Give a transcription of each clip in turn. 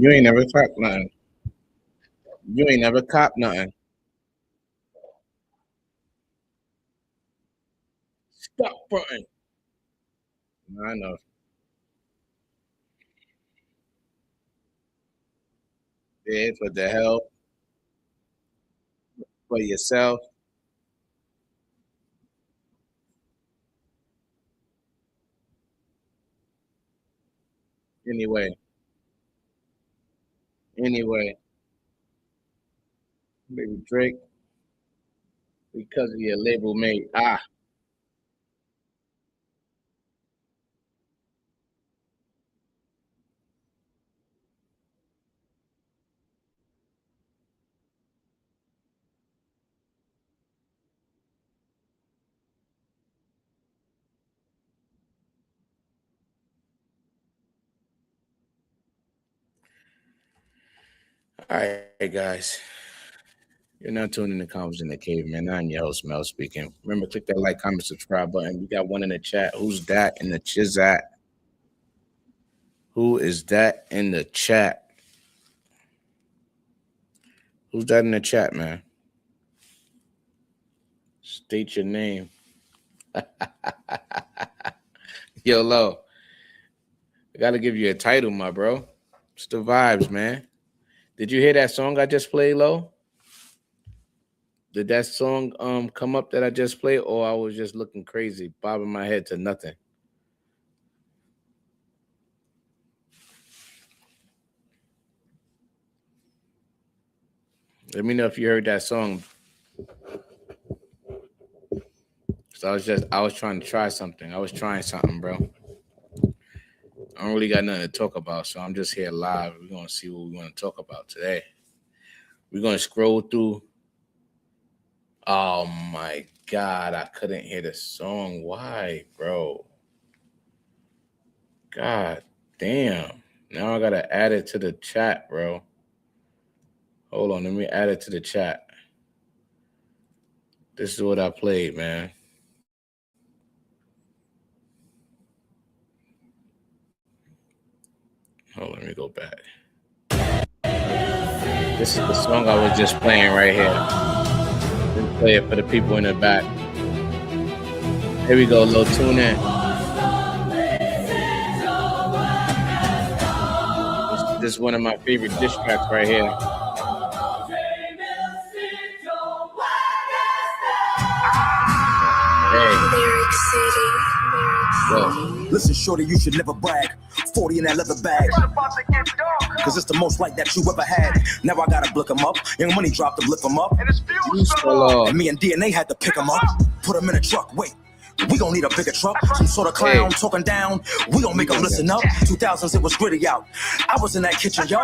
You ain't never cop nothing. You ain't never cop nothing. Stop fronting. I know. Yeah, for the help, for yourself. Anyway, anyway, baby Drake, because of your label mate. Ah, all right, guys. You're not tuning in to Convers in the Cave, man. I'm your host, Mel speaking. Remember, click that like, comment, subscribe button. We got one in the chat. Who's that in the chizat? Who is that in the chat? Who's that in the chat, man? State your name. Yo, Lo. I got to give you a title, my bro. It's the vibes, man. Did you hear that song I just played, Lo? Did that song come up that I just played, or I was just looking crazy, bobbing my head to nothing? Let me know if you heard that song. So I was trying to try something. I was trying something, bro. I don't really got nothing to talk about, so I'm just here live. We're gonna see what we want to talk about today. We're gonna scroll through. Oh my God, I couldn't hear the song. Why, bro? God damn. Now I gotta add it to the chat, bro. Hold on, let me add it to the chat. This is what I played, man. Hold on, let me go back. This is the song I was just playing right here. Let me play it for the people in the back. Here we go, Lil, tune in. This is one of my favorite diss tracks right here. Lyric City. Listen, shorty, you should never brag. 40 in that leather bag. Cause it's the most like that you ever had. Now I gotta blick them up. Young Money dropped to blip them up. And me and DNA had to pick them up. Put them in a truck. Wait. We gon' need a bigger truck, some sort of clown talking down. We gon' make them listen up. 2000s, it was gritty out. I was in that kitchen, yo.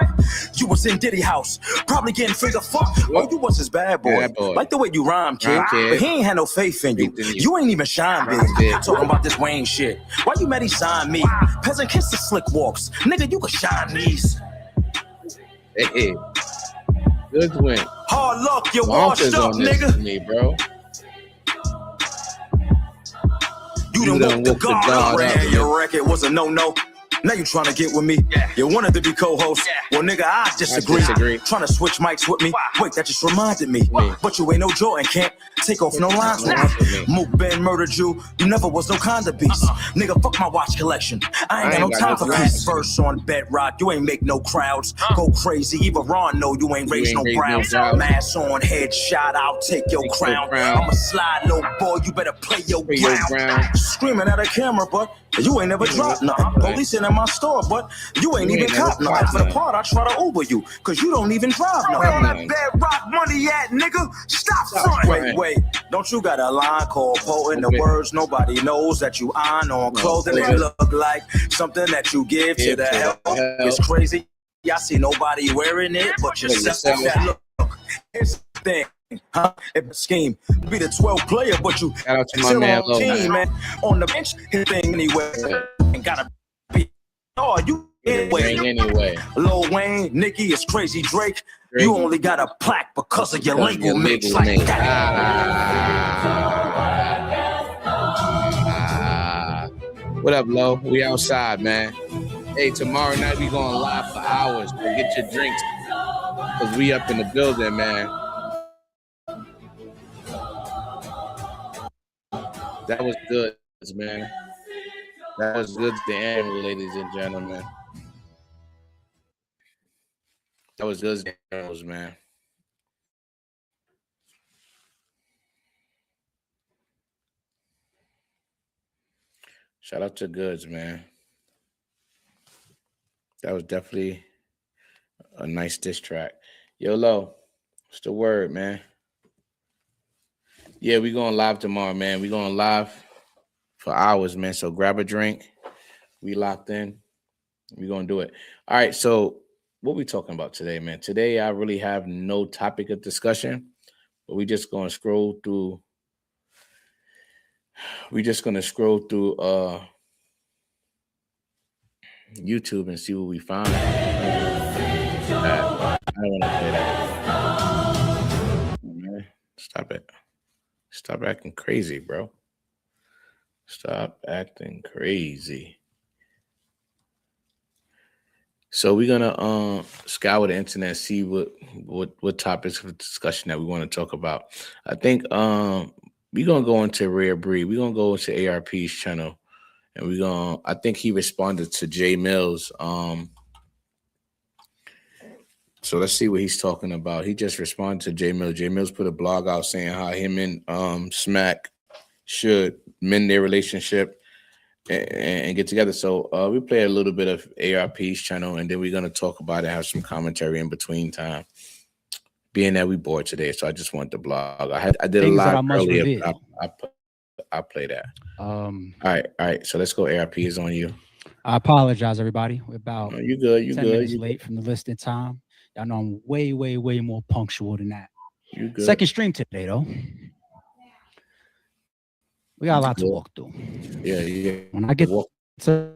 You was in Diddy house, probably getting finger fucked. Oh, you was his bad boy. Like the way you rhyme, kid. But he ain't had no faith in you. You ain't even shine big. Talking about this Wayne shit. Why you mad he signed me? Peasant kiss the slick walks. Nigga, you can shine these. Hey, good win. Hard luck, you washed up, nigga. Me, bro. You done walked the guard and your record was a no-no. Now you trying to get with me. You wanted to be co-host. Well, nigga, I disagree. Trying to switch mics with me. Wait, that just reminded me. But you ain't no Jordan, can't take off no lines with me. Mook Ben murdered you. You never was no kind of beast. Nigga, fuck my watch collection. I ain't got no time for peace. Verse on Bedrock. You ain't make no crowds. Go crazy. Even Ron know you ain't raised no brows. Mask on, headshot. I'll take your crown. I'm a slide, little boy. You better play your ground. Screaming at a camera, but you ain't never dropped nothing. Police in my store, but you ain't even cop nothing. For the part, I try to Uber you, cause you don't even drive nothing. Where all that Bedrock money at, nigga? Stop front. Wait, don't you got a line called potent? The words nobody knows that you on clothing. It look like something that you give to the hell. It's crazy. I see nobody wearing it, but yourself. That look, here's the thing. Huh? If a scheme be the 12th player, but you still on team, man. On the bench, his thing anyway. Ain't gotta be. Oh, you anyway. Lil Wayne, Nicki, it's Crazy Drake. You only got a plaque because of your label mix like that. What up, Lo? We outside, man. Hey, tomorrow night we going live for hours. So get your drinks because we up in the building, man. That was good, man. That was good to end, ladies and gentlemen. That was good, man. Shout out to Goods, man. That was definitely a nice diss track. YOLO, what's the word, man? Yeah, we going live tomorrow, man. We going live for hours, man. So grab a drink. We locked in. We gonna do it. All right. So what we talking about today, man? Today I really have no topic of discussion, but we just gonna scroll through. We just gonna scroll through YouTube and see what we find. I don't want to play that. Man, stop it. Stop acting crazy, bro. Stop acting crazy. So we're gonna scour the internet, see what topics of discussion that we want to talk about. I think we're gonna go into Rare Breed. We're gonna go into ARP's channel, and I think he responded to Jay Mills. So let's see what he's talking about. He just responded to Jay Mills. Jay Mills put a blog out saying how him and Smack should mend their relationship and get together. So we play a little bit of ARP's channel, and then we're gonna talk about it, have some commentary in between time. Being that we bored today, so I just want the blog. I did a live earlier. I'll play that. All right. So let's go. ARP is on you. I apologize, everybody. We're about you good. You 10 good. minutes late from the listed time. Y'all know I'm way more punctual than that. You good. Second stream today, though. We got a lot to walk through. Yeah. When I get to the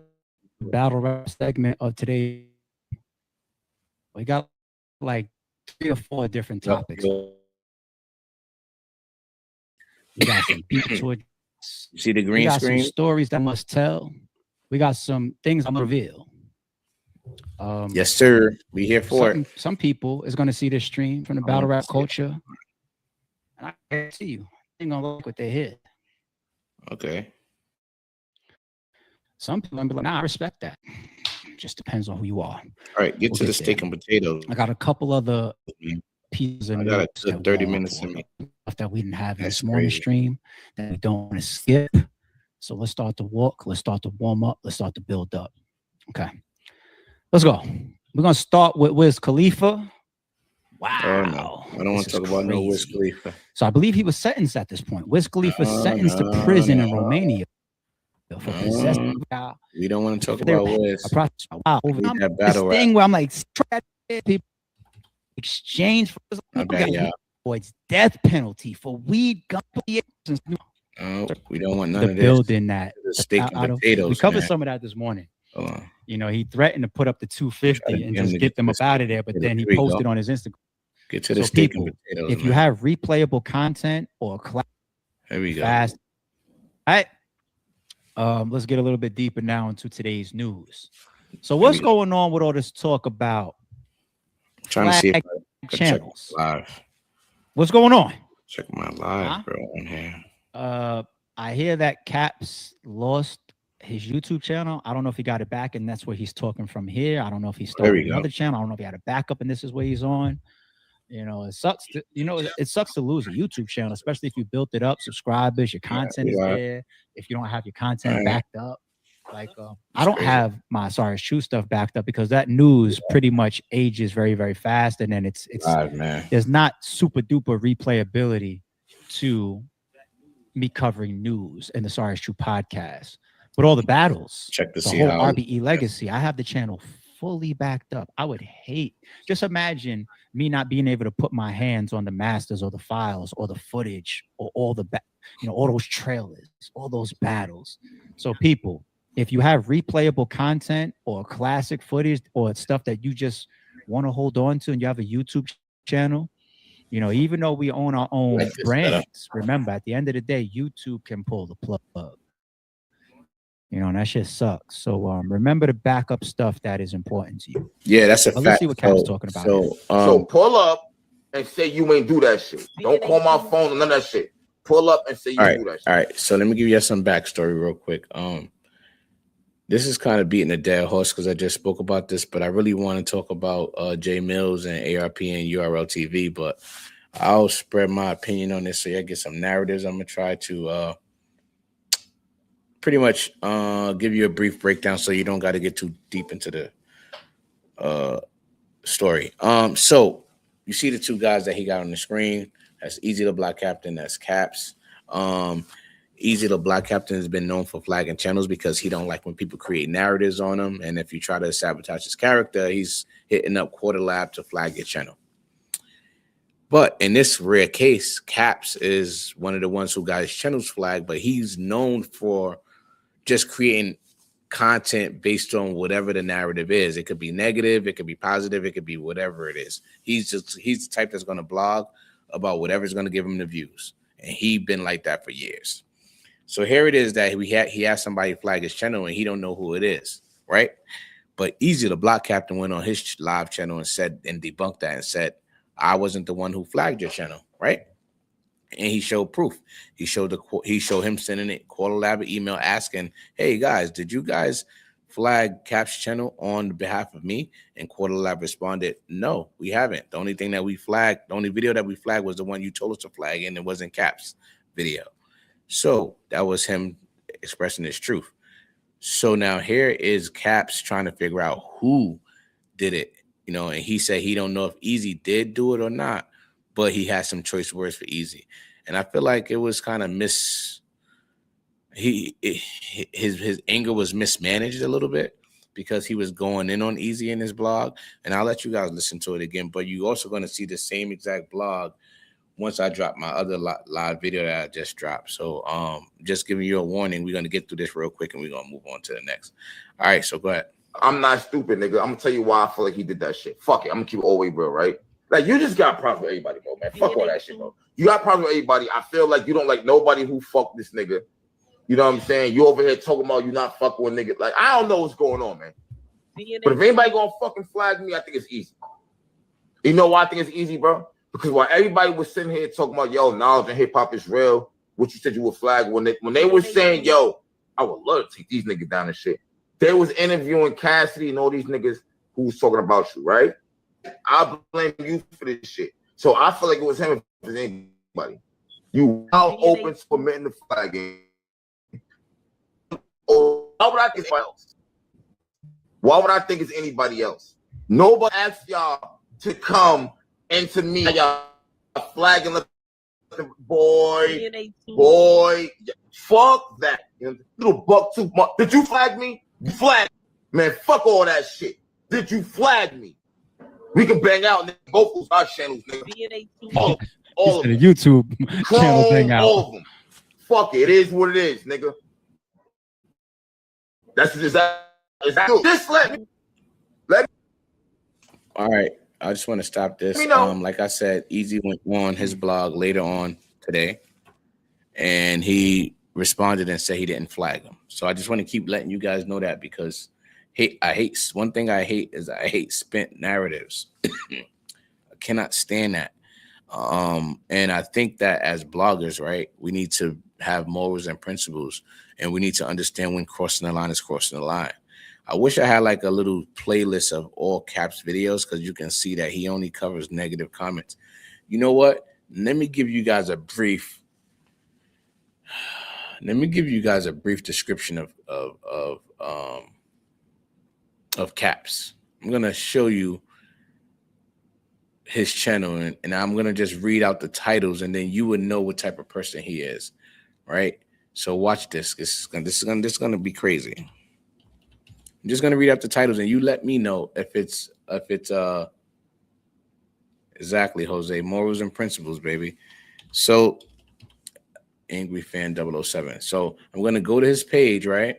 battle rap segment of today, we got like 3 or 4 different topics. We got some people to address. You see the green we got screen? Some stories that I must tell. We got some things I'm gonna reveal. Yes, sir. We here for it. Some people is gonna see this stream from the battle rap culture, and I guarantee you, they're gonna look what they hear. Okay. Some people gonna be like, "Nah, I respect that." Just depends on who you are. All right, get to the steak and potatoes. I got a couple other pieces of I got a good 30 minutes in me. Stuff that we didn't have in this morning stream that we don't want to skip. So let's start to walk. Let's start to warm up. Let's start to build up. Okay. Let's go. We're going to start with Wiz Khalifa. Wow. Oh, no. I don't want to talk about no Wiz Khalifa. So I believe he was sentenced at this point. Wiz Khalifa sentenced to prison in Romania for possessing. We don't want to talk about Wiz. Wow. This thing where I'm like, people exchange for avoids death penalty for weed gun. Oh, we don't want none of this. Building that steak and potatoes. We covered some of that this morning. You know, he threatened to put up the 250 and just get them up out of there, but then he posted on his Instagram. Get to the steak and potatoes. If you have replayable content or here we go. Fast. All right. Let's get a little bit deeper now into today's news. So what's going on with all this talk about trying to see if I can channels? Check live. What's going on? Check my live, bro, on here. I hear that Caps lost his YouTube channel. I don't know if he got it back, and that's where he's talking from here. I don't know if he started another channel. I don't know if he had a backup, and this is where he's on. You know, it sucks. It sucks to lose a YouTube channel, especially if you built it up, subscribers, your content is there. If you don't have your content backed up, like I don't have my Sorry It's True stuff backed up because that news pretty much ages very fast, and then it's there's not super duper replayability to me covering news in the Sorry It's True podcast. With all the battles, the whole RBE legacy, I have the channel fully backed up. I would hate, just imagine me not being able to put my hands on the masters or the files or the footage or all the all those trailers, all those battles. So people, if you have replayable content or classic footage or stuff that you just want to hold on to and you have a YouTube channel, you know, even though we own our own brands, remember, at the end of the day, YouTube can pull the plug. You know, and that shit sucks. So remember to back up stuff that is important to you. Yeah, that's a But fact. let's see what Cap's talking about. So pull up and say you ain't do that shit. Don't call my phone or none of that shit. Pull up and say you do that shit. All right. So let me give you some backstory real quick. This is kind of beating a dead horse because I just spoke about this, but I really want to talk about Jay Mills and ARP and URL TV. But I'll spread my opinion on this so you get some narratives. I'm gonna try to pretty much give you a brief breakdown so you don't got to get too deep into the story. So you see the two guys that he got on the screen. That's Easy the Black Captain. That's Caps. Easy the Black Captain has been known for flagging channels because he don't like when people create narratives on him. And if you try to sabotage his character, he's hitting up Battlerap to flag your channel. But in this rare case, Caps is one of the ones who got his channels flagged, but he's known for just creating content based on whatever the narrative is. It could be negative, it could be positive, it could be whatever it is. He's the type that's going to blog about whatever's going to give him the views. And he's been like that for years. So here it is that he has somebody flag his channel and he don't know who it is, right? But Easy the Block Captain went on his live channel and said and debunked that and said, I wasn't the one who flagged your channel, right? And he showed proof. He showed him sending it Battlerap email asking, "Hey guys, did you guys flag Cap's channel on behalf of me?" And Battlerap responded, "No, we haven't. The only thing that we flagged, the only video that we flagged was the one you told us to flag, and it wasn't Cap's video." So that was him expressing his truth. So now here is Caps trying to figure out who did it, you know, and he said he don't know if Easy did do it or not, but he has some choice words for Easy. And I feel like it was kind of his anger was mismanaged a little bit because he was going in on Easy in his blog. And I'll let you guys listen to it again, but you also going to see the same exact blog once I drop my other live video that I just dropped. So just giving you a warning, we're going to get through this real quick and we're going to move on to the next. All right, so go ahead. I'm not stupid, nigga. I'm going to tell you why I feel like he did that shit. Fuck it. I'm going to keep it all the way real, right? Like, you just got problems with everybody, bro, man. Fuck all that shit, bro. You got problems with everybody. I feel like you don't like nobody who fuck this nigga. You know what I'm saying? You over here talking about you not fucking with nigga. Like, I don't know what's going on, man. But if anybody going to fucking flag me, I think it's easy. You know why I think it's easy, bro? Because while everybody was sitting here talking about, yo, knowledge and hip hop is real, what you said you would flag, when they were saying, yo, I would love to take these niggas down and shit. They was interviewing Cassidy and all these niggas who was talking about you, right? I blame you for this shit. So I feel like it was him if it was anybody. You now open to permitting the flagging. Or why would I think anybody else? Why would I think it's anybody else? Nobody asked y'all to come into me, y'all flagging the boy, fuck that. You little buck too much. Did you flag me? You flag man, fuck all that shit. Did you flag me? We can bang out and both lose our channels, nigga. All of them. YouTube channel bang out. All of them. Fuck it. It is what it is, nigga. That's just that. Just let me. All right. I just want to stop this. Like I said, Easy went on his blog later on today, and he responded and said he didn't flag him. So I just want to keep letting you guys know that because one thing I hate spent narratives. I cannot stand that. And I think that as bloggers, right, we need to have morals and principles, and we need to understand when crossing the line is crossing the line. I wish I had like a little playlist of all Caps videos because you can see that he only covers negative comments. You know what? Let me give you guys a brief description of Caps. I'm gonna show you his channel and I'm gonna just read out the titles and then you would know what type of person he is, right? So watch this. This is gonna be crazy. I'm just gonna read out the titles and you let me know if it's exactly, Jose. Morals and principles, baby. So Angry Fan 007. So I'm gonna go to his page, right?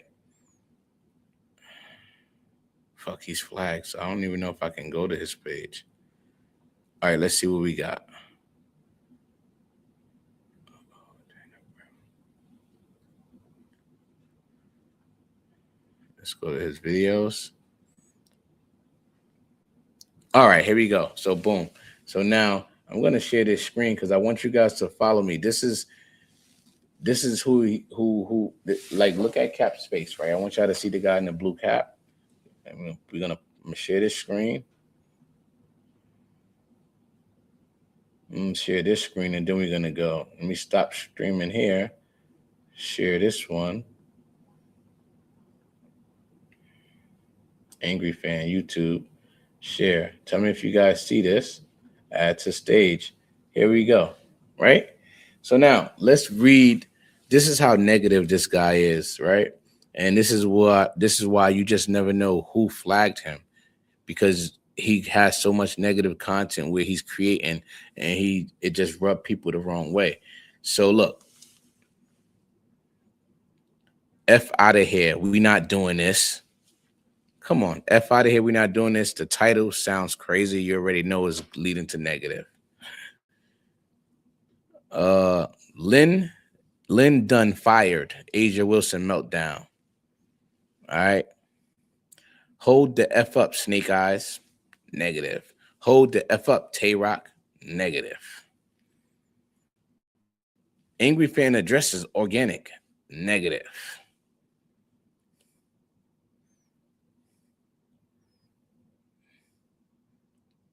Fuck, he's flagged. So I don't even know if I can go to his page. All right, let's see what we got. Let's go to his videos. All right, here we go. So boom. So now I'm gonna share this screen because I want you guys to follow me. This is who like look at Cap's face, right? I want y'all to see the guy in the blue cap. And I'm gonna share this screen. Share this screen, and then we're gonna go. Let me stop streaming here. Share this one. Angry Fan YouTube. Share. Tell me if you guys see this. Add to stage. Here we go. Right? So now let's read. This is how negative this guy is, right? And this is why you just never know who flagged him, because he has so much negative content where he's creating and it just rubbed people the wrong way. So look. F out of here. We not doing this. Come on, F out of here. We're not doing this. The title sounds crazy. You already know it's leading to negative. Lynn Dunn fired. Asia Wilson meltdown. All right. Hold the F up, Snake Eyes. Negative. Hold the F up, Tay-Rock. Negative. Angry Fan addresses organic. Negative.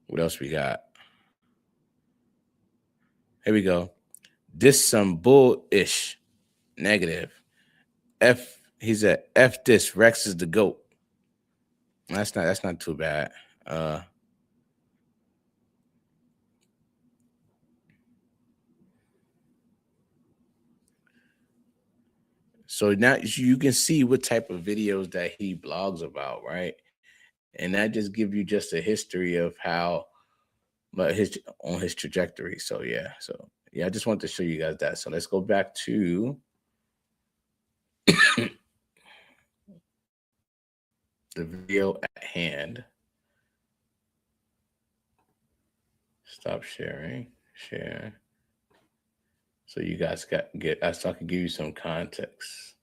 What else we got? Here we go. This some bull-ish. Negative. He said, F this. Rex is the GOAT. That's not too bad. So now you can see what type of videos that he blogs about, right? And that just gives you just a history of how, but his trajectory. So yeah, I just want to show you guys that. So let's go back to the video at hand. Stop sharing. Share. So you guys so I can give you some context.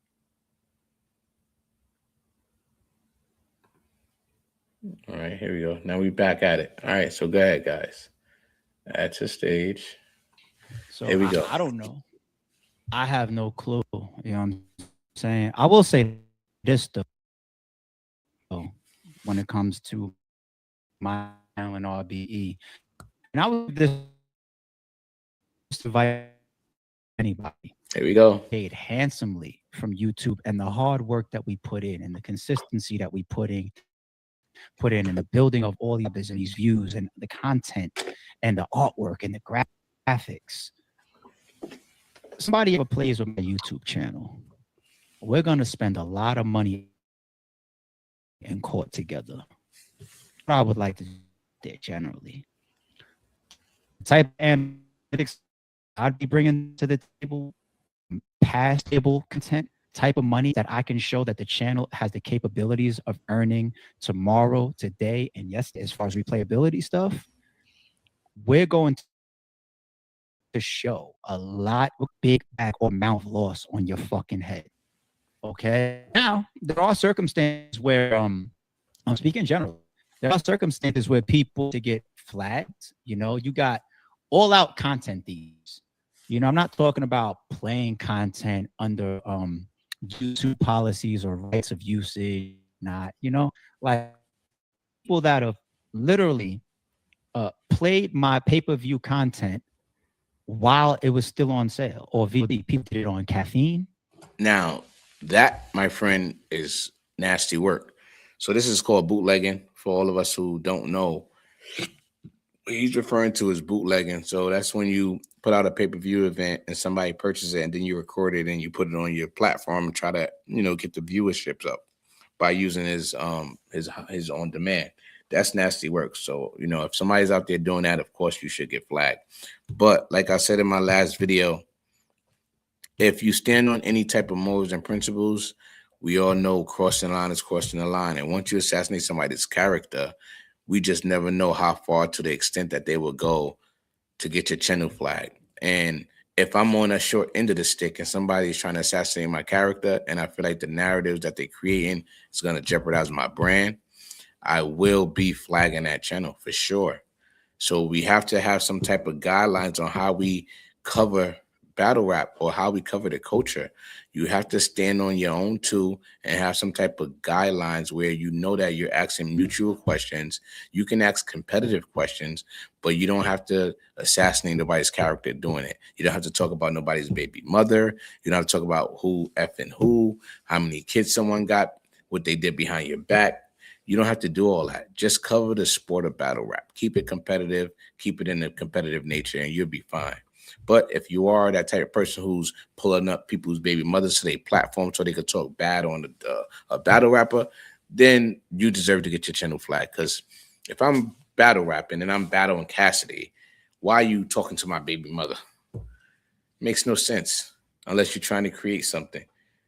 All right, here we go. Now we back at it. All right, so go ahead, guys. Add to stage. So here we go. I don't know. I have no clue. You know what I'm saying? I will say this though. When it comes to my and RBE, and I would just invite anybody. Here we go. Paid handsomely from YouTube, and the hard work that we put in, and the consistency that we put in and the building of all these and these views and the content and the artwork and the graphics. Somebody ever plays with my YouTube channel, we're gonna spend a lot of money in court together. I would like to do that generally. The type of analytics I'd be bringing to the table, past table content, type of money that I can show that the channel has the capabilities of earning tomorrow, today, and yesterday. As far as replayability stuff, we're going to show a lot of big back or mouth loss on your fucking head. Okay. Now, there are circumstances where I'm speaking generally. There are circumstances where people to get flagged. You know, you got all out content thieves. You know, I'm not talking about playing content under YouTube policies or rights of usage. Not, you know, like people that have literally played my pay-per-view content while it was still on sale, or VOD. People did it on caffeine. Now, that, my friend, is nasty work. So this is called bootlegging. For all of us who don't know, he's referring to as bootlegging. So that's when you put out a pay-per-view event and somebody purchases it, and then you record it and you put it on your platform and try to, you know, get the viewerships up by using his on demand. That's nasty work. So, you know, if somebody's out there doing that, of course you should get flagged. But like I said in my last video, if you stand on any type of morals and principles, we all know crossing the line is crossing the line. And once you assassinate somebody's character, we just never know how far, to the extent that they will go to get your channel flagged. And if I'm on a short end of the stick and somebody's trying to assassinate my character, and I feel like the narratives that they're creating is going to jeopardize my brand, I will be flagging that channel for sure. So we have to have some type of guidelines on how we cover battle rap or how we cover the culture. You have to stand on your own too and have some type of guidelines where you know that you're asking mutual questions. You can ask competitive questions, but you don't have to assassinate nobody's character doing it. You don't have to talk about nobody's baby mother. You don't have to talk about who effing who, how many kids someone got, what they did behind your back. You don't have to do all that. Just cover the sport of battle rap. Keep it competitive. Keep it in a competitive nature, and you'll be fine. But if you are that type of person who's pulling up people's baby mothers to their platform so they could talk bad on a battle rapper, then you deserve to get your channel flagged. Because if I'm battle rapping and I'm battling Cassidy, why are you talking to my baby mother? Makes no sense unless you're trying to create something.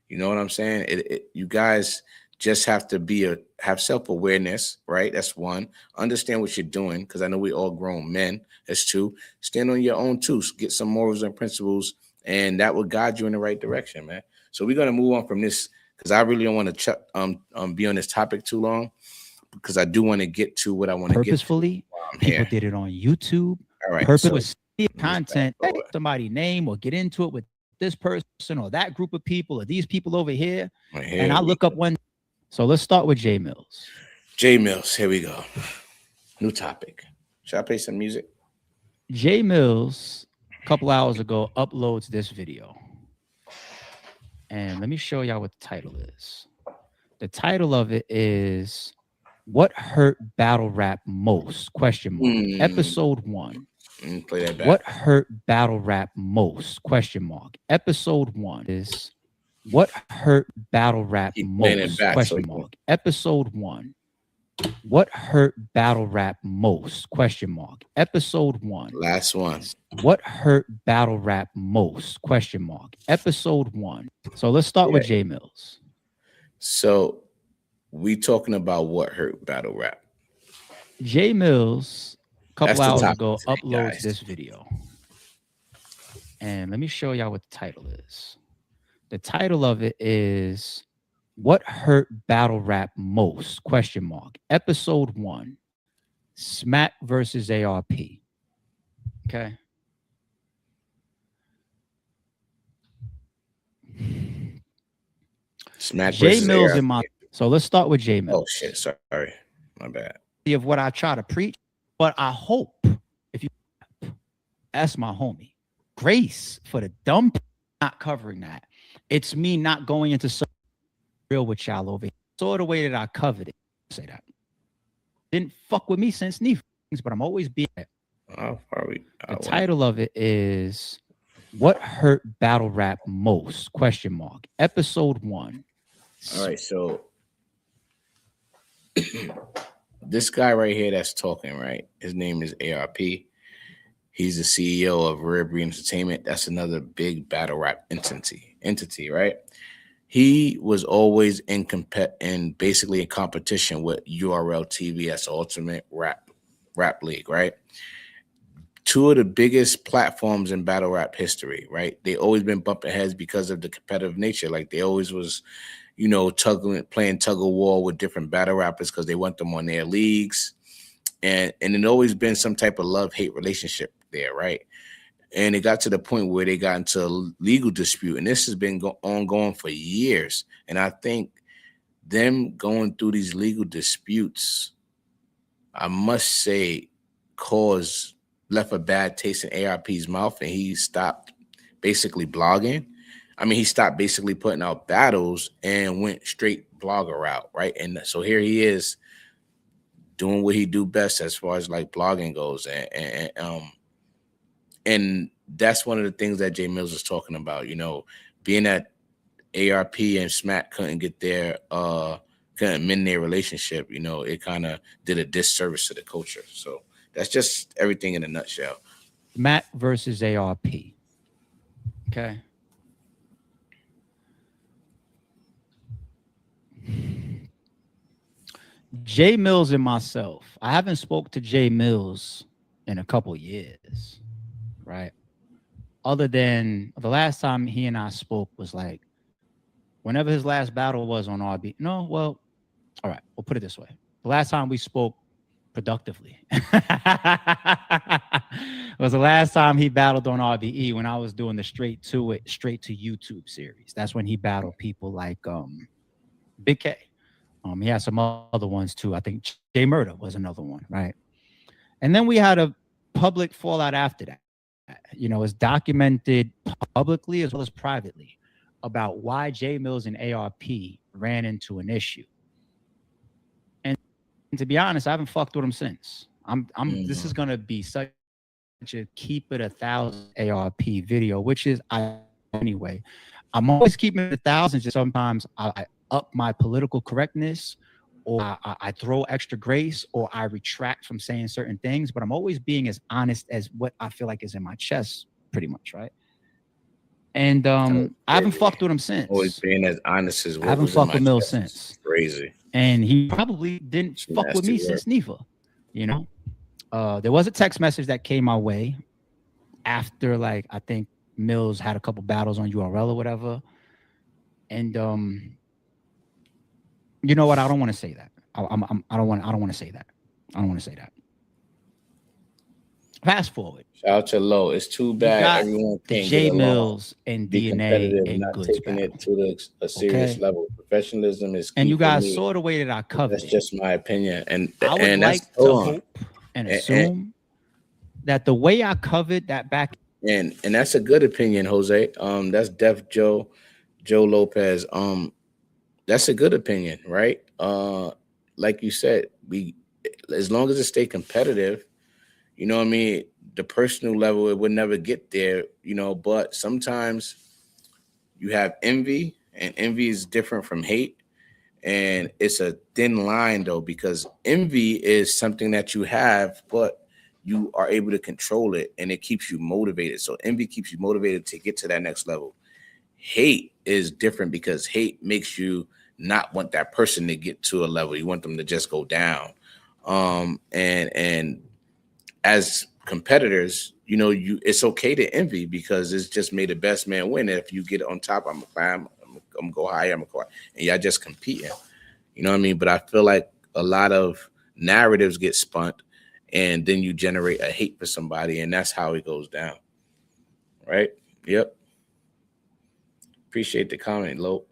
You know what I'm saying? You guys just have to have self-awareness, right? That's one. Understand what you're doing, because I know we all grown men. That's two. Stand on your own too. Get some morals and principles, and that will guide you in the right direction, man. So we're gonna move on from this because I really don't want to be on this topic too long, because I do want to get to what I want to get to. Purposefully, people did it on YouTube. All right. Purpose content. Somebody name or get into it with this person or that group of people or these people over here. And I look up one. So let's start with J Mills. J Mills, here we go. New topic. Should I play some music? J Mills, a couple hours ago, uploads this video. And let me show y'all what the title is. The title of it is What Hurt Battle Rap Most? Question mark. Episode 1. Play that back. What hurt battle rap most? Question mark. Episode 1 is what hurt battle rap most? Question mark. Episode 1. What hurt battle rap most? Question mark. Episode 1. Last one. What hurt battle rap most? Question mark. Episode 1. So let's start with J Mills. So we talking about what hurt battle rap. J Mills, a couple hours ago, uploads this video. And let me show y'all what the title is. The title of it is What Hurt Battle Rap Most? Question mark. Episode 1. Smack versus ARP. Okay. Smack J Mills in my. So let's start with J Mills. Oh shit, sorry. My bad. Of what I try to preach, but I hope if you ask my homie Grace for the dumb not covering that. It's me not going into so real with y'all over here. So the way that I covered it, say that didn't fuck with me since neither, but I'm always being there. The title of it is What Hurt Battle Rap Most? Question mark. Episode 1. All right, so this guy right here that's talking, right? His name is ARP. He's the CEO of Rare Breed Entertainment. That's another big battle rap entity, right? He was always in basically in competition with URL TV as Ultimate Rap League, right? Two of the biggest platforms in battle rap history, right? They always been bumping heads because of the competitive nature. Like they always was, you know, playing tug of war with different battle rappers because they want them on their leagues. And it always been some type of love-hate relationship there, right? And it got to the point where they got into a legal dispute, and this has been ongoing for years. And I think them going through these legal disputes, I must say, left a bad taste in ARP's mouth, and he stopped basically blogging. I mean, he stopped basically putting out battles and went straight blogger route, right? And so here he is doing what he do best as far as like blogging goes, and that's one of the things that J Mills is talking about. You know, being that ARP and Smack couldn't mend their relationship. You know, it kind of did a disservice to the culture. So that's just everything in a nutshell. Smack versus ARP. Okay. J Mills and myself. I haven't spoke to J Mills in a couple years, right? other than the last time he and I spoke was like whenever his last battle was on RB. No, well, all right, we'll put it this way. The last time we spoke productively was the last time he battled on RBE when I was doing the straight to YouTube series. That's when he battled people like Big K. He had some other ones too. I think Jay Murder was another one, right? And then we had a public fallout after that. You know, it's documented publicly as well as privately about why J Mills and ARP ran into an issue. And to be honest, I haven't fucked with him since. This is gonna be such a keep it 1,000 ARP video, which is anyway. I'm always keeping it 1,000. Just sometimes I up my political correctness, or I throw extra grace, or I retract from saying certain things. But I'm always being as honest as what I feel like is in my chest, pretty much, right? And I haven't fucked with him since. Always being as honest as what I haven't fucked with Mills since. Crazy. And he probably didn't fuck with me since neither. You know, there was a text message that came my way after, like, I think Mills had a couple battles on URL or whatever. And you know what? I don't want to say that. I don't want to say that. I don't want to say that. Fast forward. Shout out to Low. It's too bad everyone can't J get Mills and be DNA and not Goods taking battle. it to a serious level. Professionalism is key. And you guys saw the way that I covered. That's just my opinion. And I would like to hope and assume that the way I covered that back. And that's a good opinion, Jose. That's Def Joe Lopez. That's a good opinion, right? Like you said, as long as it stay competitive, you know what I mean? The personal level, it would never get there, you know, but sometimes you have envy, and envy is different from hate. And it's a thin line, though, because envy is something that you have, but you are able to control it, and it keeps you motivated. So envy keeps you motivated to get to that next level. Hate is different because hate makes you not want that person to get to a level. You want them to just go down. And as competitors, you know, it's okay to envy because it's just made the best man win. And if you get on top, I'm gonna go higher, I'm gonna go higher. And y'all just competing. You know what I mean? But I feel like a lot of narratives get spun, and then you generate a hate for somebody, and that's how it goes down. Right? Yep. Appreciate the comment, Lope.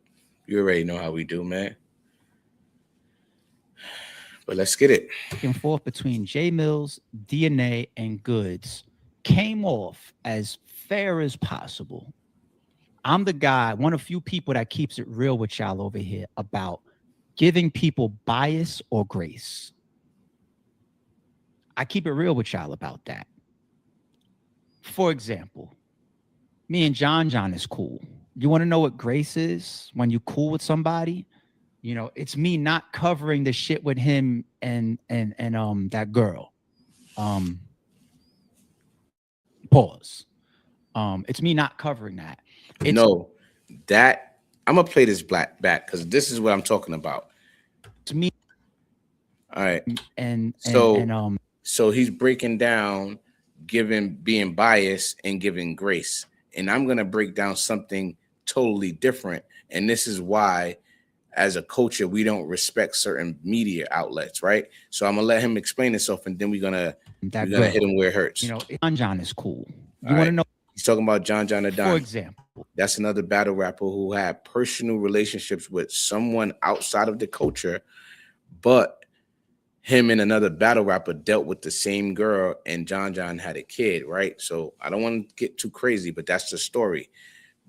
You already know how we do, man. But let's get it. Back and forth between J Mills, DNA, and Goods came off as fair as possible. I'm the guy, one of few people that keeps it real with y'all over here about giving people bias or grace. I keep it real with y'all about that. For example, me and John is cool. You want to know what grace is when you cool with somebody? You know, it's me not covering the shit with him and that girl. Pause. It's me not covering that. That I'm gonna play this back because this is what I'm talking about. To me. All right. And so he's breaking down being biased and giving grace. And I'm gonna break down something totally different. And this is why, as a culture, we don't respect certain media outlets, right? So I'm gonna let him explain himself, and then we're gonna hit him where it hurts. You know, John is cool. You want to know? He's talking about John the Don. For example, that's another battle rapper who had personal relationships with someone outside of the culture, but him and another battle rapper dealt with the same girl, and John had a kid, right? So I don't want to get too crazy, but that's the story.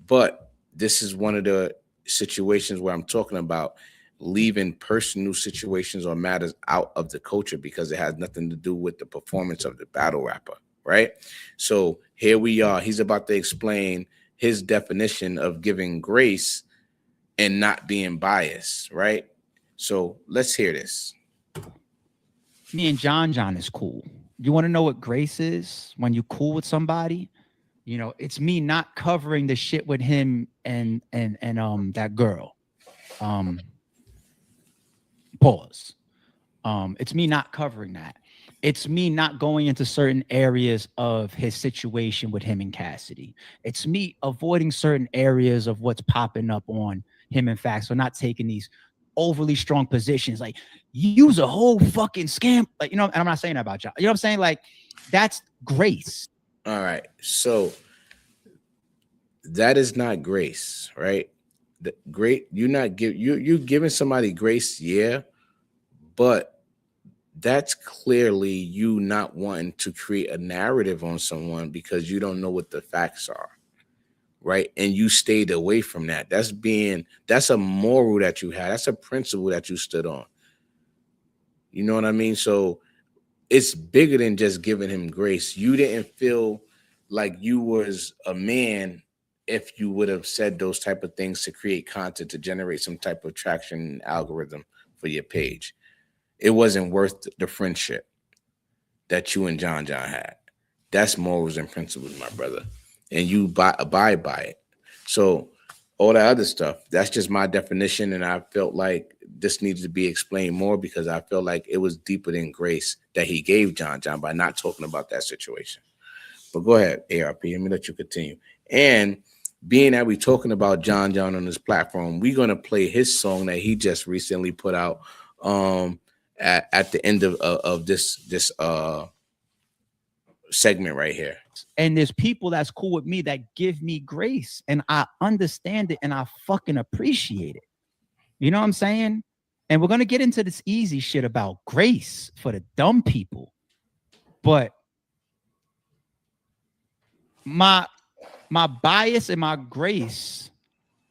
But this is one of the situations where I'm talking about leaving personal situations or matters out of the culture because it has nothing to do with the performance of the battle rapper, right? So here we are. He's about to explain his definition of giving grace and not being biased, right? So let's hear this. Me and John is cool. You want to know what grace is when you cool with somebody? You know, it's me not covering the shit with him and that girl. Pause. It's me not covering that. It's me not going into certain areas of his situation with him and Cassidy. It's me avoiding certain areas of what's popping up on him and Facts. So not taking these overly strong positions. Like, use a whole fucking scam. Like, you know, and I'm not saying that about y'all. You know what I'm saying? Like, that's grace. All right. So that is not grace, right? You're giving somebody grace, yeah, but that's clearly you not wanting to create a narrative on someone because you don't know what the facts are, right? And you stayed away from that. That's a moral that you had. That's a principle that you stood on. You know what I mean? So it's bigger than just giving him grace. You didn't feel like you was a man if you would have said those type of things to create content to generate some type of traction algorithm for your page. It wasn't worth the friendship that you and John had. That's morals and principles, my brother. And you abide by it. So all that other stuff, that's just my definition. And I felt like this needs to be explained more because I felt like it was deeper than grace that he gave John by not talking about that situation. But go ahead, ARP. Let me let you continue. And being that we're talking about John on this platform, we're going to play his song that he just recently put out at the end of this segment right here. And there's people that's cool with me that give me grace, and I understand it and I fucking appreciate it. You know what I'm saying? And we're gonna get into this easy shit about grace for the dumb people, but my bias and my grace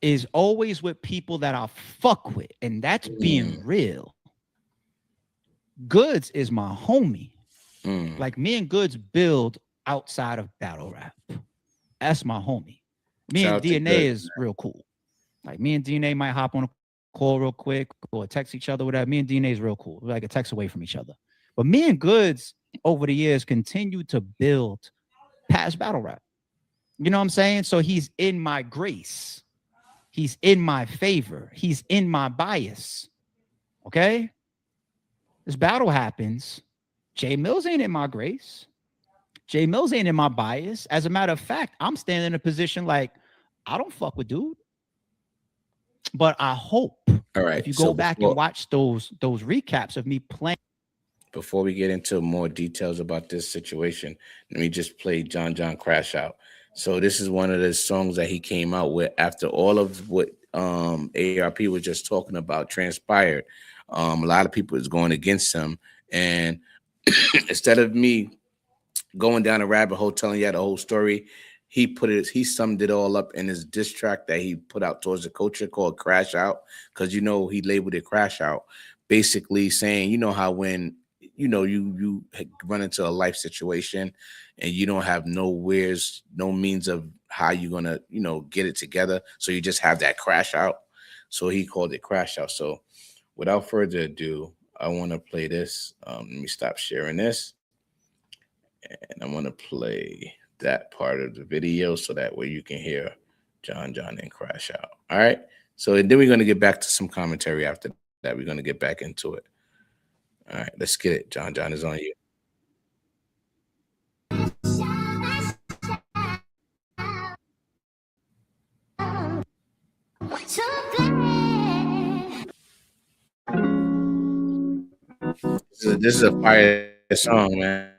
is always with people that I fuck with, and that's being real. Goods is my homie. Like, me and Goods build outside of battle rap. That's my homie. Me and DNA is real cool. Like, me and DNA might hop on a call real quick or text each other, whatever. Me and DNA is real cool. We're like a text away from each other. But me and Goods over the years continue to build past battle rap. You know what I'm saying? So he's in my grace. He's in my favor. He's in my bias. Okay? This battle happens. Jay Mills ain't in my grace. Jay Mills ain't in my bias. As a matter of fact, I'm standing in a position like, I don't fuck with dude. But I hope, all right, if you go back and watch those recaps of me playing. Before we get into more details about this situation, let me just play John Crash Out. So this is one of the songs that he came out with after all of what ARP was just talking about transpired. A lot of people is going against him, and instead of me going down a rabbit hole telling you the whole story, he summed it all up in his diss track that he put out towards the culture called Crash Out, because he labeled it Crash Out, basically saying, you know how when you run into a life situation and you don't have no means of how you're gonna get it together, so you just have that crash out. So he called it Crash Out. So without further ado, I want to play this. Let me stop sharing this. And I want to play that part of the video so that way you can hear John and Crash Out. All right. So then we're going to get back to some commentary after that. We're going to get back into it. All right. Let's get it. John is on you. This is a fire song, man.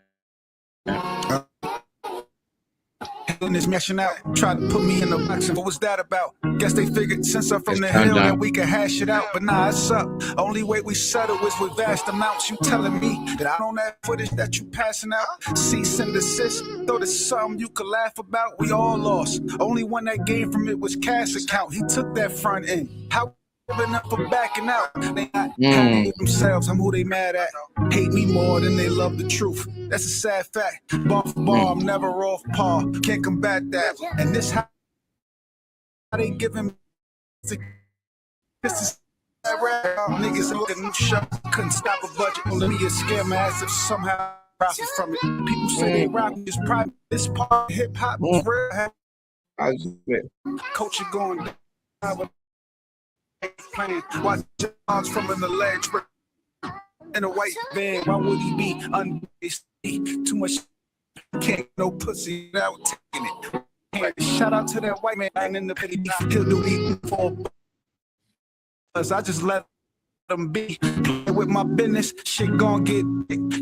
This meshing out, tried to put me in the box. What was that about? Guess they figured since I'm from the hill that we could hash it out. But nah, it's up. Only way we settle is with vast amounts. You telling me that I don't have footage that you passing out? Cease and desist. Thought it's something you could laugh about. We all lost. Only one that gained from it was Cash account. He took that front end. How up for backing out? They not happy with themselves. I'm who they mad at. Hate me more than they love the truth. That's a sad fact. Bar for bar, I'm never off par. Can't combat that. And this how they giving this is niggas look at new show. Couldn't stop a budget. Let me scare my ass if somehow profit from it. People say they rock this private. This part hip hop is real. Culture going down. Playing, watch John's from in the legs. in a white van. Why would he be unbased? Too much can't no pussy without taking it. Shout out to that white man in the petty beef. He'll do me for us. I just let them be. With my business, shit gon' get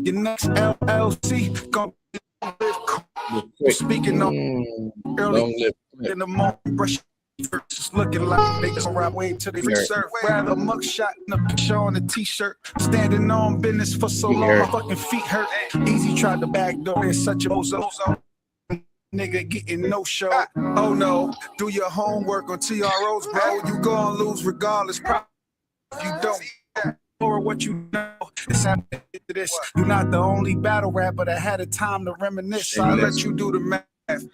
your next LLC gon' be speaking on early in the morning. Brush just looking like they just ride way to the reserve. Rather a mugshot and a picture on a t-shirt. Standing on business for so long, my fucking feet hurt. Easy tried to backdoor in such a bozo. Nigga getting no show. Oh no, do your homework on TROs, bro. You gon' lose regardless. If you don't or what you know, it's happening to this. You're not the only battle rapper that had a time to reminisce. So I'll let you do the math.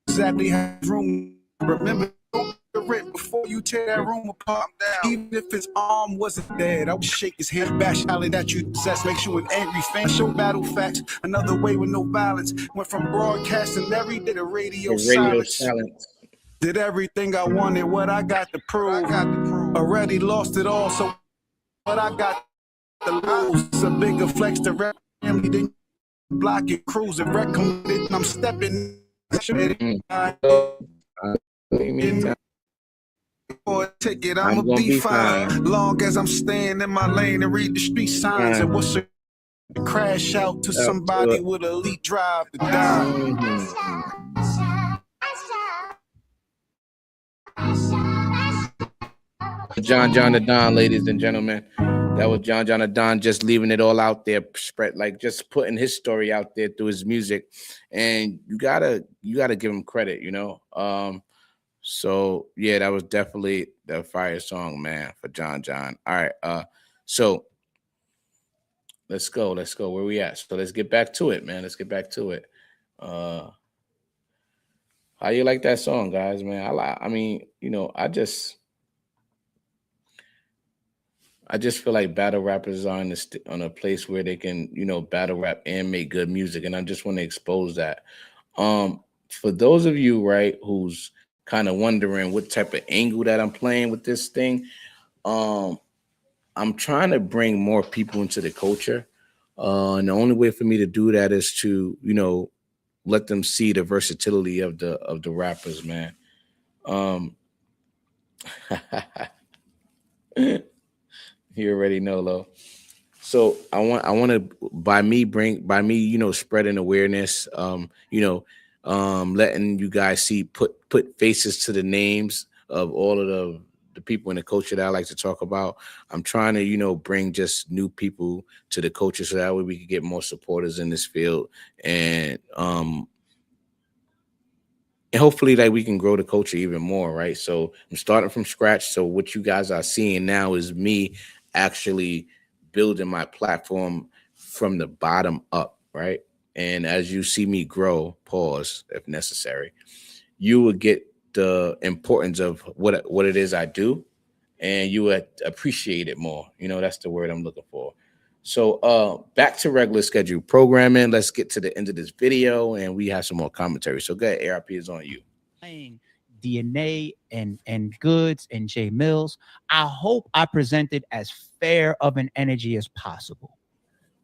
Exactly how room. Remember the rent before you tear that room apart. Even if his arm wasn't dead, I would shake his hand, bash alley that you possess, makes you an angry fan. Show battle facts, another way with no violence. Went from broadcasting every day to radio silence. Did everything I wanted, what I got to prove. Already lost it all, so what I got to lose. It's a bigger flex to rap family than block it, cruising, recommended. I'm stepping. For a ticket, I'ma be fine. Long as I'm staying in my lane and read the street signs. And what's a crash out to somebody with elite drive to die. John the Don, ladies and gentlemen. That was John the Don, just leaving it all out there, spread, like just putting his story out there through his music. And you gotta give him credit, you know. So yeah, that was definitely the fire song, man, for John. All right, so let's go. Where we at? So let's get back to it, man. How you like that song, guys, man? I mean, you know, I just feel like battle rappers are on a place where they can, you know, battle rap and make good music, and I just want to expose that. For those of you, right, who's kind of wondering what type of angle that I'm playing with this thing, I'm trying to bring more people into the culture, and the only way for me to do that is to, you know, let them see the versatility of the rappers, man. You already know, Lo. So I want to by me, you know, spreading awareness, you know, letting you guys see, put faces to the names of all of the people in the culture that I like to talk about. I'm trying to, you know, bring just new people to the culture so that way we can get more supporters in this field, and hopefully like we can grow the culture even more, right? So I'm starting from scratch. So what you guys are seeing now is me actually building my platform from the bottom up, right? And as you see me grow, pause if necessary, you will get the importance of what it is I do, and you would appreciate it more. You know, that's the word I'm looking for. So back to regular scheduled programming. Let's get to the end of this video, and we have some more commentary. So go ahead, ARP is on you. DNA and Goods and Jay Mills. I hope I presented as fair of an energy as possible.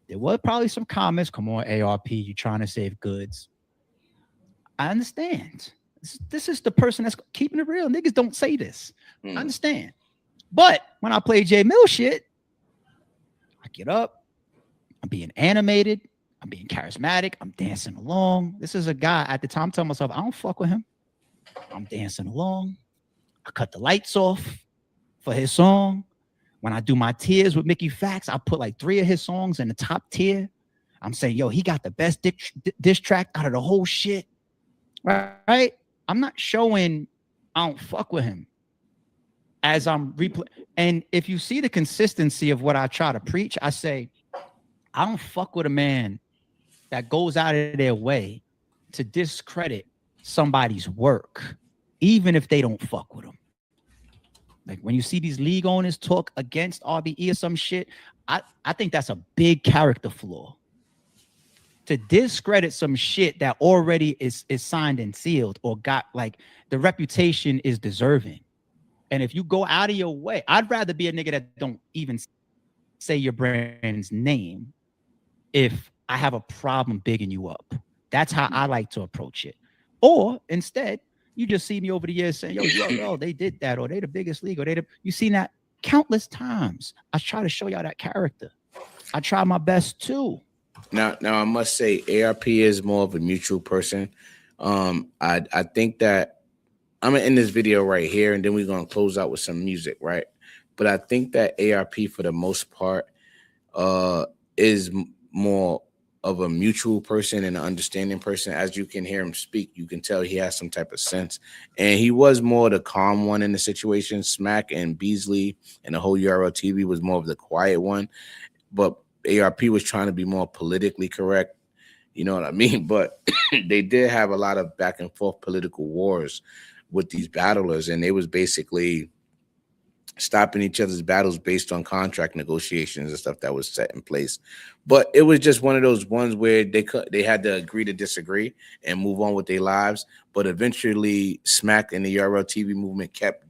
There were probably some comments. Come on, ARP, you trying to save Goods. I understand. This is the person that's keeping it real. Niggas don't say this. I understand. But when I play Jay Mills shit, I get up, I'm being animated, I'm being charismatic, I'm dancing along. This is a guy at the time, I'm telling myself, I don't fuck with him. I'm dancing along. I cut the lights off for his song. When I do my tiers with Mickey Fax, I put like 3 of his songs in the top tier. I'm saying, yo, he got the best diss track out of the whole shit. Right? I'm not showing I don't fuck with him as I'm replaying. And if you see the consistency of what I try to preach, I say, I don't fuck with a man that goes out of their way to discredit somebody's work, even if they don't fuck with them. Like when you see these league owners talk against RBE or some shit, I think that's a big character flaw. To discredit some shit that already is signed and sealed or got like the reputation is deserving. And if you go out of your way, I'd rather be a nigga that don't even say your brand's name if I have a problem bigging you up. That's how I like to approach it. Or instead, you just see me over the years saying, yo, they did that, or they the biggest league, or you seen that countless times. I try to show y'all that character. I try my best too. Now I must say ARP is more of a mutual person. I think that I'm gonna end this video right here, and then we're gonna close out with some music, right? But I think that ARP for the most part is more of a mutual person and an understanding person. As you can hear him speak, you can tell he has some type of sense. And he was more the calm one in the situation. Smack and Beasley and the whole URL TV was more of the quiet one. But ARP was trying to be more politically correct. You know what I mean? But they did have a lot of back and forth political wars with these battlers. And they was basically stopping each other's battles based on contract negotiations and stuff that was set in place. But it was just one of those ones where they had to agree to disagree and move on with their lives. But eventually Smack and the URL TV movement kept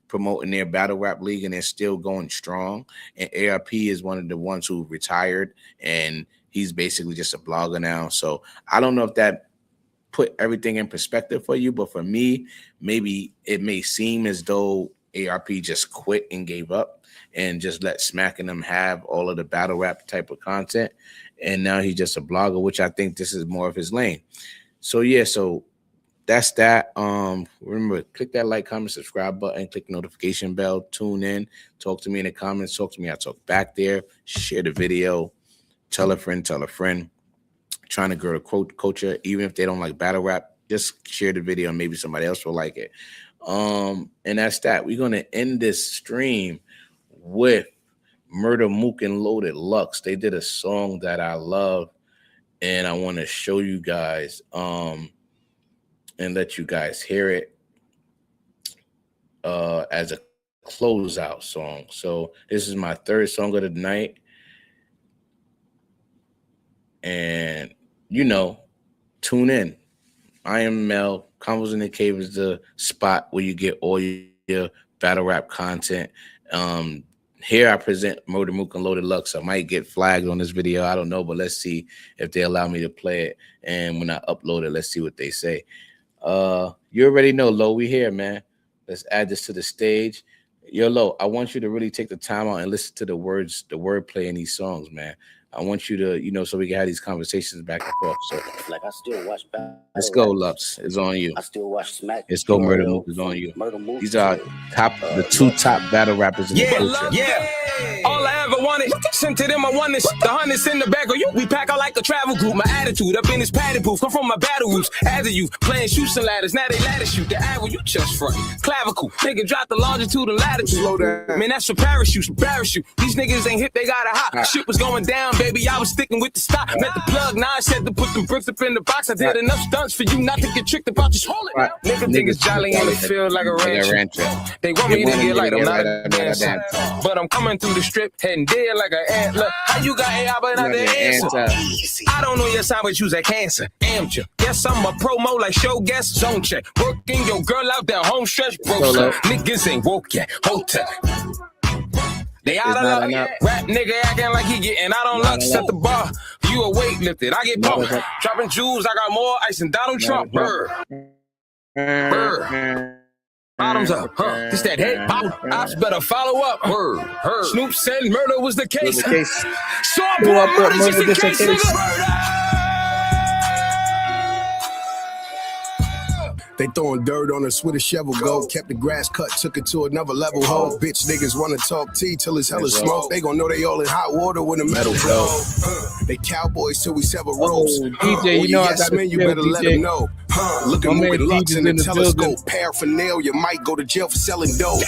promoting their battle rap league, and they're still going strong. And ARP is one of the ones who retired, and he's basically just a blogger now. So I don't know if that put everything in perspective for you, but for me, maybe it may seem as though ARP just quit and gave up and just let Smack and them have all of the battle rap type of content. And now he's just a blogger, which I think this is more of his lane. So yeah, so that's that. Remember, click that like, comment, subscribe button, click the notification bell, tune in, talk to me in the comments, talk to me, I talk back there, share the video, tell a friend, trying to grow the culture, even if they don't like battle rap, just share the video and maybe somebody else will like it. And that's that. We're gonna end this stream with Murder Mook and Loaded Lux. They did a song that I love, and I want to show you guys and let you guys hear it as a closeout song. So this is my third song of the night, and you know, tune in. I am Mel. Convos in the Cave is the spot where you get all your battle rap content. Here I present Murder Mook and Loaded Lux. I might get flagged on this video. I don't know, but let's see if they allow me to play it. And when I upload it, let's see what they say. You already know, Lo, we here, man. Let's add this to the stage. Yo, Lo, I want you to really take the time out and listen to the words, the wordplay in these songs, man. I want you to, you know, so we can have these conversations back and forth. So, like, I still watch let's go, Lux. It's on you. I still watch Smack. Let's go, Murder Mook. It's on you. These are the two top battle rappers in the culture. Yeah. All I ever wanted, sent to them, I won this. The hundreds in the bag of you. We pack out like a travel group. My attitude up in this padded booth. Come from my battle roots. As a youth, playing shoots and ladders. Now they ladder shoot. The ad you just front. Clavicle. Nigga drop the longitude and latitude. Slow down. Man, that's for parachutes. Parachute. These niggas ain't hip, they got a hop. Shit was going down, baby. I was sticking with the stock. Met the plug. Now I said to put them bricks up in the box. I did enough stunts for you not to get tricked about your swollen. Niggas think it's jolly in the field like a rancher. They want me to get like I'm not a dancer. But I'm coming through the strip, heading dead like an antler. How you got AI but not the answer? Easy. I don't know your sign, but you's a cancer. Amateur. Yes, I'm a promo like show guest, zone check. Working your girl out there, home stretch, broke. Niggas ain't woke yet, hotel. They out of luck. Rap nigga acting like he getting out on luck. Set the bar. You a weightlifted. I get bumped. Dropping jewels. I got more ice than Donald Trump. Bird. Bottoms up. This that head pop. Ops better follow up. Word. Snoop said murder was the case. So I pull up murder just in case. They throwing dirt on us with a shovel go. Kept the grass cut, took it to another level. Ho, bitch niggas wanna talk tea till it's hella smoke. They gon' know they all in hot water when the metal blow. They cowboys till we sever ropes. DJ, you know I got man, you better let them know. Look at moving Lux in the telescope. Paraphernalia might go to jail for selling dope.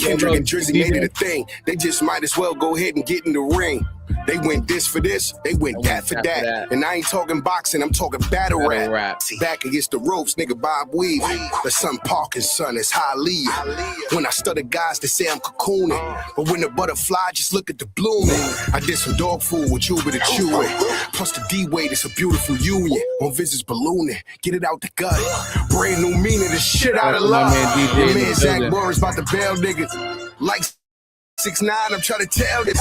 Kendrick and Drizzy made it a thing. They just might as well go ahead and get in the ring. They went this for this, they went that for that. And I ain't talking boxing, I'm talking battle rap. Back against the ropes, nigga Bob Weave. The son Parkins' son is Hialeah. When I stutter guys, they say I'm cocooning. But when the butterfly, just look at the blooming. I did some dog food with you with a chewing. Plus the D-weight, it's a beautiful union. On visits ballooning, get it out the gut. Brand new meaning, the shit out of love. My man Zach Morris about to bail niggas. Like 6'9", I'm trying to tell this.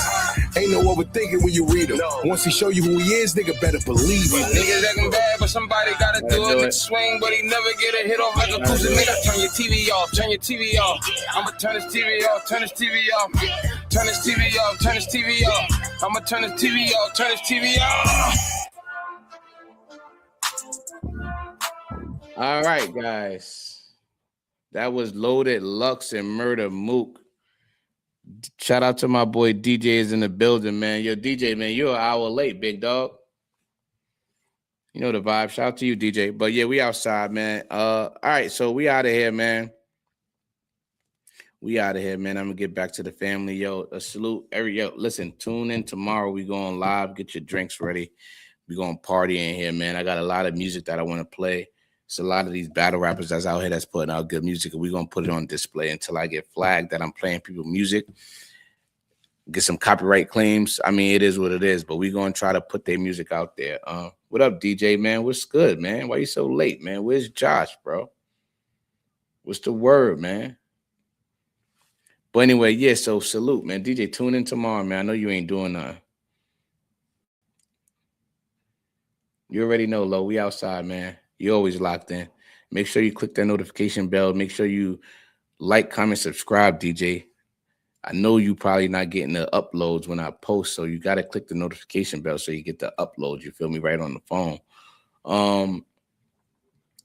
Ain't no overthinking when you read him. Once he show you who he is, nigga better believe it. Niggas acting bad, but somebody gotta do it. Swing, but he never get a hit off like a cruiser. Nigga, turn your TV off, turn your TV off. I'ma turn this TV off, turn this TV off. Turn this TV off, turn this TV off. I'ma turn this TV off, turn this TV off. All right, guys. That was Loaded Lux and Murder Mook. Shout out to my boy DJ is in the building, man. Yo, DJ, man, you're an hour late, big dog. You know the vibe. Shout out to you, DJ. But yeah, we outside, man. All right, so we out of here, man. We out of here, man. I'm gonna get back to the family. Yo, a salute. Listen, tune in tomorrow. We going live. Get your drinks ready. We going party in here, man. I got a lot of music that I want to play. It's a lot of these battle rappers that's out here that's putting out good music, and we're going to put it on display until I get flagged that I'm playing people music, get some copyright claims. I mean, it is what it is, but we're going to try to put their music out there. What up, DJ, man? What's good, man? Why you so late, man? Where's Josh, bro? What's the word, man? But anyway, yeah, so salute, man. DJ, tune in tomorrow, man. I know you ain't doing nothing. You already know, Lo. We outside, man. You always locked in. Make sure you click that notification bell. Make sure you like, comment, subscribe, DJ. I know you probably not getting the uploads when I post, so you got to click the notification bell so you get the uploads. You feel me? Right on the phone.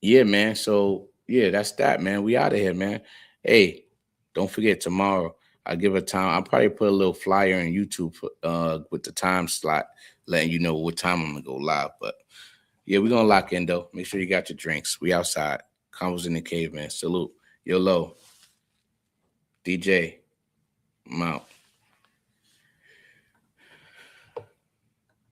Yeah, man. So, yeah, that's that, man. We out of here, man. Hey, don't forget tomorrow. I'll give a time. I'll probably put a little flyer on YouTube with the time slot, letting you know what time I'm going to go live. But yeah, we're going to lock in, though. Make sure you got your drinks. We outside. Combos in the cave, man. Salute. Yo, Lo. DJ. I'm out.